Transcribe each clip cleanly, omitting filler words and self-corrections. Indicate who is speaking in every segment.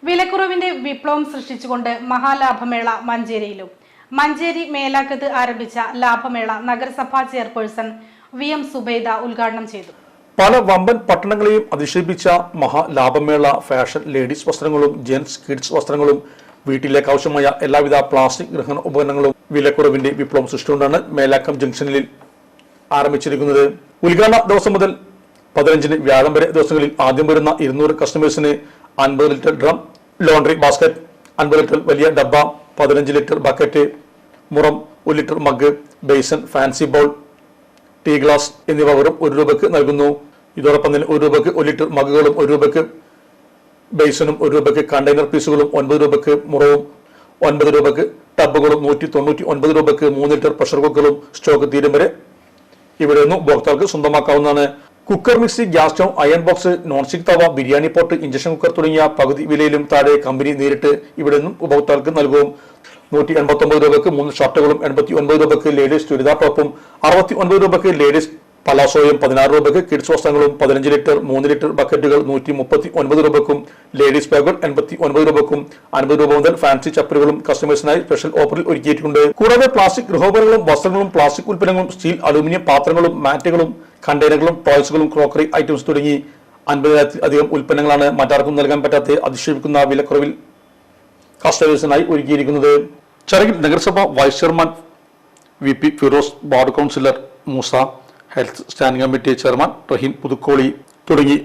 Speaker 1: വിലക്കുറവിന്റെ വിപ്ലവം സൃഷ്ടിച്ചുകൊണ്ട് മഹാലാഭമേള മഞ്ചേരിയിലും. മഞ്ചേരി മേലാക്കത്ത് ആരംഭിച്ച ലാഭമേള നഗരസഭാ ചെയർപേഴ്സൺ VM സുബൈദ ഉദ്ഘാടനം ചെയ്തു.
Speaker 2: പല വമ്പൻ പട്ടണങ്ങളെയും അതിശയിപ്പിച്ച മഹാലാഭമേള ഫാഷൻ ലേഡീസ് വസ്ത്രങ്ങളും ജെന്റ്സ് കിഡ്സ് വസ്ത്രങ്ങളും വീട്ടിലേക്ക് ആവശ്യമായ എല്ലാവിധ പ്ലാസ്റ്റിക് ഗൃഹ ഉപകരണങ്ങളും വിലക്കുറവിന്റെ വിപ്ലവം സൃഷ്ടിച്ചുകൊണ്ടാണ് മേലാക്കം ജംഗ്ഷനിൽ ആരംഭിച്ചിരിക്കുന്നത്. ഉദ്ഘാടന ദിവസം മുതൽ 15 വ്യാഴം വരെ ദിവസങ്ങളിൽ ആദ്യം വരുന്ന 200 കസ്റ്റമേഴ്സിന് 50 litre drum, laundry basket, 50 litre വലിയ ഡബ്ബ, 15 ലിറ്റർ ബക്കറ്റ്, മുറം, 1 litre mug, basin, fancy bowl, tea glass എന്നിവ വെറും 1 രൂപയ്ക്ക് നൽകുന്നു. ഇതോടൊപ്പം തന്നെ 1 രൂപയ്ക്ക് 1 ലിറ്റർ മഗുകളും 1 രൂപയ്ക്ക് ബേസനും 1 രൂപയ്ക്ക് കണ്ടെയ്നർ പീസുകളും 9 രൂപയ്ക്ക് മുറവും 9 രൂപയ്ക്ക് ടബുകളും 199 രൂപയ്ക്ക് 3 ലിറ്റർ പ്രഷർ കുക്കറും സ്റ്റോക്ക് തീരും വരെ ഇവിടെ നിന്നും ഉപഭോക്താക്കൾക്ക് സ്വന്തമാക്കാവുന്നതാണ്. Cooker, mixie, gas stove, iron box, non stick തവ, ബിരിയാണി പോട്ട്, ഇഞ്ചക്ഷൻ കുക്കർ തുടങ്ങിയ പകുതി വിലയിലും താഴെ കമ്പനി നേരിട്ട് ഇവിടെ നിന്നും ഉപഭോക്താക്കൾക്ക് നൽകും. 189 രൂപയ്ക്ക് 3 ഷർട്ടുകളും 89 രൂപയ്ക്ക് ലേഡീസ് ചുരിദാർ ടോപ്പും 69 രൂപയ്ക്ക് ലേഡീസ് പലാസോയും 16 രൂപയ്ക്ക് കിഡ്സ് വസ്ത്രങ്ങളും 15 ലിറ്റർ 3 ലിറ്റർ ബക്കറ്റുകൾ 139 രൂപയ്ക്കും ലേഡീസ് ബാഗുകൾ 89 രൂപയ്ക്കും 50 രൂപ മുതൽ ഫാൻസി ചപ്പലുകളും കസ്റ്റമേഴ്സിനായി സ്പെഷ്യൽ ഓഫറിൽ ഒരുക്കിയിട്ടുണ്ട്. കൂടാതെ പ്ലാസ്റ്റിക് ഗൃഹോപകരണങ്ങളും വസ്ത്രങ്ങളും പ്ലാസ്റ്റിക് ഉൽപ്പന്നങ്ങളും സ്റ്റീൽ അലൂമിനിയം പാത്രങ്ങളും മാറ്റുകളും കണ്ടെയ്നറുകളും ടോയ്സുകളും ക്രോക്കറി ഐറ്റംസ് തുടങ്ങി 50,000-അധികം ഉൽപ്പന്നങ്ങളാണ് മറ്റാർക്കും നൽകാൻ പറ്റാത്ത അതിശയിപ്പിക്കുന്ന വിലക്കുറവിൽ കസ്റ്റമേഴ്സിനായി ഒരുക്കിയിരിക്കുന്നത്. ചടങ്ങിൽ നഗരസഭ vice chairman VP Firoz, ward councillor Moosa, health standing committee chairman Raheem Puthukkoli തുടങ്ങി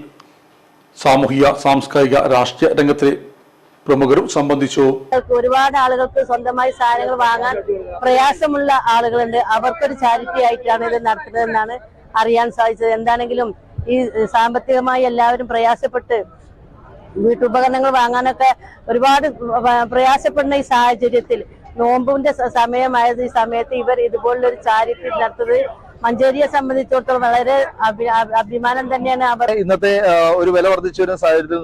Speaker 2: സാമൂഹിക, സാംസ്കാരിക, രാഷ്ട്രീയ രംഗത്തിലെ പ്രമുഖരും സംബന്ധിച്ചു.
Speaker 3: ഒരുപാട് ആളുകൾക്ക് സ്വന്തമായി സാധനങ്ങൾ വാങ്ങാൻ പ്രയാസമുള്ള ആളുകളുണ്ട്. അവർക്കൊരു ചാരിറ്റി ആയിട്ടാണ് ഇത് നടത്തുന്നതെന്നാണ് അറിയാൻ സാധിച്ചത്. എന്താണെങ്കിലും ഈ സാമ്പത്തികമായി എല്ലാവരും പ്രയാസപ്പെട്ട് വീട്ടുപകരണങ്ങൾ വാങ്ങാനൊക്കെ ഒരുപാട് പ്രയാസപ്പെടുന്ന ഈ സാഹചര്യത്തിൽ നോമ്പിന്റെ സമയമായത് ഈ സമയത്ത് ഇവർ ഇതുപോലുള്ളൊരു ചാരിറ്റി നടത്തുന്നത് മഞ്ചേരിയെ സംബന്ധിച്ചിടത്തോളം വളരെ അഭിമാനം തന്നെയാണ്. അവർ
Speaker 4: ഇന്നത്തെ ഒരു വില വർദ്ധിച്ചു വരുന്ന സാഹചര്യത്തിൽ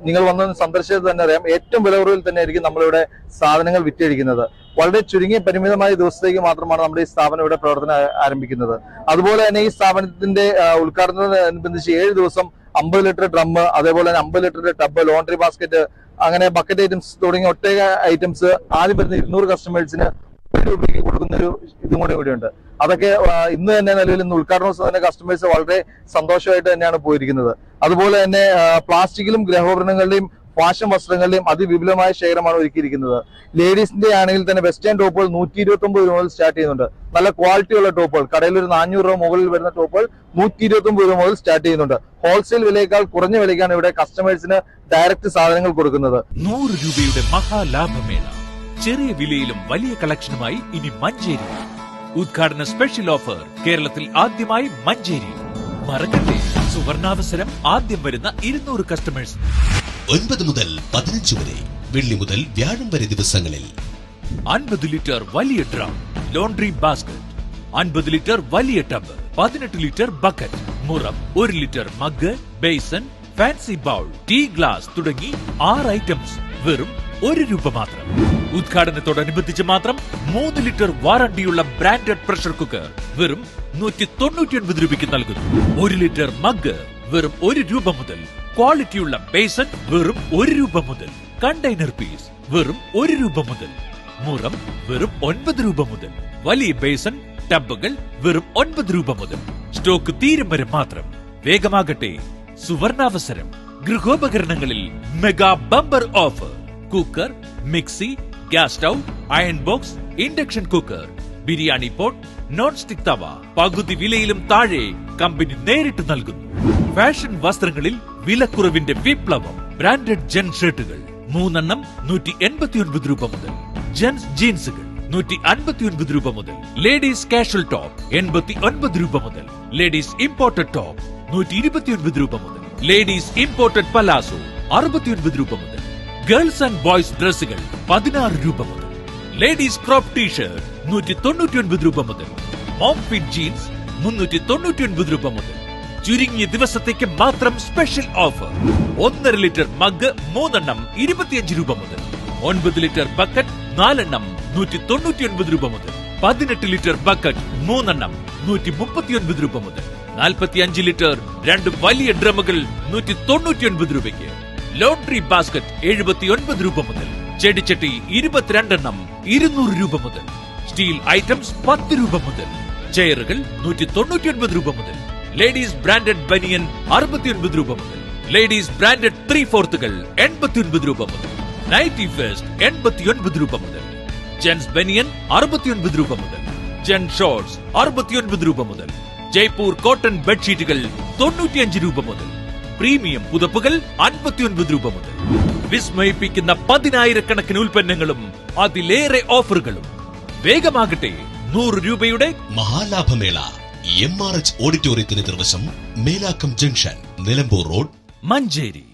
Speaker 4: നിങ്ങൾ വന്ന് സന്ദർശിച്ചത് തന്നെ അറിയാം, ഏറ്റവും വിലക്കുറവിൽ തന്നെ ആയിരിക്കും നമ്മളിവിടെ സാധനങ്ങൾ വിറ്റഴിക്കുന്നത്. വളരെ ചുരുങ്ങിയ പരിമിതമായ ദിവസത്തേക്ക് മാത്രമാണ് നമ്മുടെ ഈ സ്ഥാപനം ഇവിടെ പ്രവർത്തനം ആരംഭിക്കുന്നത്. അതുപോലെ തന്നെ ഈ സ്ഥാപനത്തിന്റെ ഉദ്ഘാടനത്തോടനുബന്ധിച്ച് 7 ദിവസം 50 ലിറ്റർ ഡ്രം, അതേപോലെ തന്നെ 50 ലിറ്റർ ടബ്, ലോണ്ടറി ബാസ്ക്കറ്റ്, അങ്ങനെ ബക്കറ്റ് ഐറ്റംസ് തുടങ്ങിയ ഒട്ടേക ഐറ്റംസ് ആദ്യം വരുന്ന 200 കസ്റ്റമേഴ്സിന് 1 രൂപയ്ക്ക് കൊടുക്കുന്ന ഒരു ഇതും കൂടെ ഇവിടെയുണ്ട്. അതൊക്കെ ഇന്ന് തന്നെ നിലവിൽ ഇന്ന് ഉദ്ഘാടനോത്സവം തന്നെ കസ്റ്റമേഴ്സ് വളരെ സന്തോഷമായിട്ട് തന്നെയാണ് പോയിരിക്കുന്നത്. അതുപോലെ തന്നെ പ്ലാസ്റ്റിക്കിലും ഗൃഹോപകരണങ്ങളുടെയും ഫാഷൻ വസ്ത്രങ്ങളുടെയും അതിവിപുലമായ ശേഖരമാണ് ഒരുക്കിയിരിക്കുന്നത്. ലേഡീസിന്റെ ആണെങ്കിൽ തന്നെ വെസ്റ്റേൺ ടോപ്പുകൾ 129 രൂപ മുതൽ സ്റ്റാർട്ട് ചെയ്യുന്നുണ്ട്. നല്ല ക്വാളിറ്റിയുള്ള ടോപ്പുകൾ കടയിൽ ഒരു 400 രൂപ മുകളിൽ വരുന്ന ടോപ്പുകൾ 129 രൂപ മുതൽ സ്റ്റാർട്ട് ചെയ്യുന്നുണ്ട്. ഹോൾസെയിൽ വിലയേക്കാൾ കുറഞ്ഞ വിലയ്ക്കാണ് ഇവിടെ കസ്റ്റമേഴ്സിന് ഡയറക്റ്റ് സാധനങ്ങൾ കൊടുക്കുന്നത്.
Speaker 5: 100 രൂപയുടെ മഹാലാഭമേള, ചെറിയ വിലയിലും വലിയ കളക്ഷനുമായി ഇനി മഞ്ചേരി. ഉദ്ഘാടന സ്പെഷ്യൽ ഓഫർ കേരളത്തിൽ ആദ്യമായി മഞ്ചേരി. മറക്കട്ടെ, സുവർണാവസരം ആദ്യം വരുന്ന 200 കസ്റ്റമേഴ്സ്.
Speaker 6: 9 മുതൽ 15 വരെ, വെള്ളി മുതൽ വ്യാഴം വരെ ദിവസങ്ങളിൽ
Speaker 5: 50 ലിറ്റർ വലിയ ഡ്രം, ലോണ്ടറി ബാസ്ക്കറ്റ്, 50 ലിറ്റർ വലിയ ടബ്, 18 ലിറ്റർ ബക്കറ്റ്, മുറം, 1 litre mug, basin, fancy bowl, tea glass തുടങ്ങി 6 ഐറ്റംസ് വെറും 1 രൂപ മാത്രം. ഉദ്ഘാടനത്തോടനുബന്ധിച്ച് മാത്രം 3 ലിറ്റർ വാറണ്ടിയുള്ള ബ്രാൻഡഡ് പ്രഷർ കുക്കർ വെറും 199 രൂപയ്ക്ക് നൽകുന്നു. 1 ലിറ്റർ മഗ് വെറും 1 രൂപ മുതൽ. ക്വാളിറ്റിയുള്ള ബേസൻ വെറും 1 രൂപ മുതൽ. കണ്ടെയ്നർ പീസ് വെറും 1 രൂപ മുതൽ. മുറം വെറും 9 രൂപ മുതൽ. വലിയ ബേസൻ ടബുകൾ വെറും 9 രൂപ മുതൽ. സ്റ്റോക്ക് തീരും വരെ മാത്രം. വേഗമാകട്ടെ, സുവർണാവസരം. ഗൃഹോപകരണങ്ങളിൽ mega bumper offer. Cooker, mixie, gas stove, iron box, induction cooker, biryani pot, non stick തവ പകുതി വിലയിലും താഴെ കമ്പനി നേരിട്ട് നൽകുന്നു. ഫാഷൻ വസ്ത്രങ്ങളിൽ വിലക്കുറവിന്റെ വിപ്ലവം. ബ്രാൻഡഡ് ജെൻ ഷർട്ടുകൾ 3 എണ്ണം 189 രൂപ മുതൽ. ജെൻസ് ജീൻസുകൾ 159 രൂപ മുതൽ. ലേഡീസ് കാഷ്വൽ ടോപ്പ് 89 രൂപ മുതൽ. ലേഡീസ് ഇമ്പോർട്ടഡ് ടോപ്പ് 129 രൂപ മുതൽ. ലേഡീസ് ഇമ്പോർട്ടഡ് പലാസോ 69 രൂപ മുതൽ. ഗേൾസ് ആൻഡ് ബോയ്സ് ഡ്രസ്സുകൾ 16 രൂപ മുതൽ. ലേഡീസ് ക്രോപ്പ് ടീഷർട്ട് 199 രൂപ മുതൽ. മോം ഫിറ്റ് ജീൻസ് 399 രൂപ മുതൽ. ചുരുങ്ങിയ ദിവസത്തേക്ക് മാത്രം സ്പെഷ്യൽ ഓഫർ. 1.5 ലിറ്റർ മഗ് 3 എണ്ണം 25 രൂപ മുതൽ. 9 ലിറ്റർ ബക്കറ്റ് 4 എണ്ണം 199 രൂപ മുതൽ. 18 ലിറ്റർ ബക്കറ്റ് 3 എണ്ണം 139 രൂപ മുതൽ. 45 ലിറ്റർ 2 വലിയ ഡ്രമ്മുകൾ 199 രൂപയ്ക്ക്. ലോണ്ടറി ബാസ്കറ്റ് 79 രൂപ മുതൽ. ചെടിച്ചട്ടി 22 എണ്ണം 200 രൂപ മുതൽ. സ്റ്റീൽ ഐറ്റംസ് 10 രൂപ മുതൽ. ചെയറുകൾ 199 രൂപ മുതൽ. ലേഡീസ് ബ്രാൻഡഡ് ബനിയൻ 69 രൂപ മുതൽ. ലേഡീസ് ബ്രാൻഡഡ് 3/4 89 രൂപ മുതൽ. നൈറ്റി വെസ്റ്റ് 89 രൂപ മുതൽ. ജെൻസ് ബനിയൻ 69 രൂപ മുതൽ. ജെൻ ഷോർട്സ് 69 രൂപ മുതൽ. ജയ്പൂർ കോട്ടൺ ബെഡ്ഷീറ്റുകൾ 95 രൂപ മുതൽ. പ്രീമിയം പുതപ്പുകൾ 59 രൂപ മുതൽ. വിസ്മയിപ്പിക്കുന്ന 10,000-കണക്കിന് ഉൽപ്പന്നങ്ങളും അതിലേറെ ഓഫറുകളും. വേഗമാകട്ടെ, 100 രൂപയുടെ
Speaker 6: മഹാലാഭമേള MRH ഓഡിറ്റോറിയത്തിന് നിർവശം, മേലാക്കം ജംഗ്ഷൻ, നിലമ്പൂർ റോഡ്,
Speaker 5: മഞ്ചേരി.